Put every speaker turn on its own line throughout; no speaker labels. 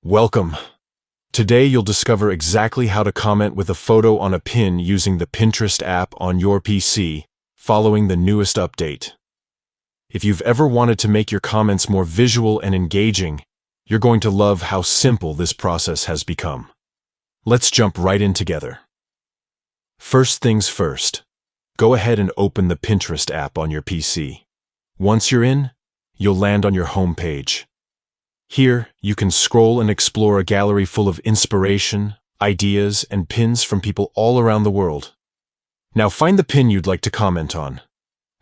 Welcome. Today you'll discover exactly how to comment with a photo on a pin using the Pinterest app on your PC, following the newest update. If you've ever wanted to make your comments more visual and engaging, you're going to love how simple this process has become. Let's jump right in together. First things first, go ahead and open the Pinterest app on your PC. Once you're in, you'll land on your home page. Here, you can scroll and explore a gallery full of inspiration, ideas, and pins from people all around the world. Now find the pin you'd like to comment on.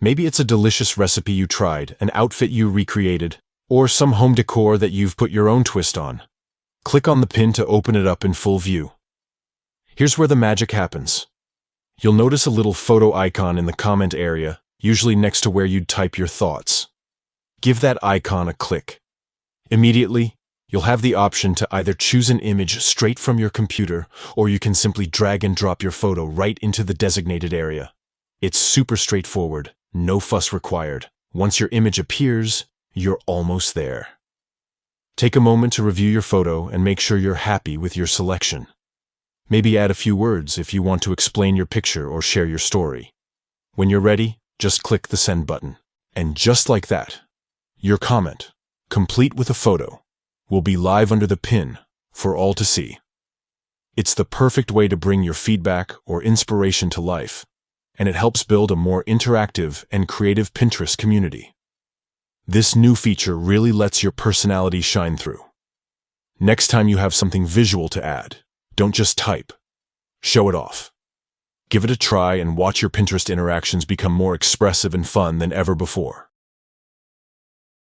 Maybe it's a delicious recipe you tried, an outfit you recreated, or some home decor that you've put your own twist on. Click on the pin to open it up in full view. Here's where the magic happens. You'll notice a little photo icon in the comment area, usually next to where you'd type your thoughts. Give that icon a click. Immediately, you'll have the option to either choose an image straight from your computer, or you can simply drag and drop your photo right into the designated area. It's super straightforward, no fuss required. Once your image appears, you're almost there. Take a moment to review your photo and make sure you're happy with your selection. Maybe add a few words if you want to explain your picture or share your story. When you're ready, just click the send button. And just like that, your comment, complete with a photo, will be live under the pin for all to see. It's the perfect way to bring your feedback or inspiration to life, and it helps build a more interactive and creative Pinterest community. This new feature really lets your personality shine through. Next time you have something visual to add, don't just type. Show it off. Give it a try and watch your Pinterest interactions become more expressive and fun than ever before.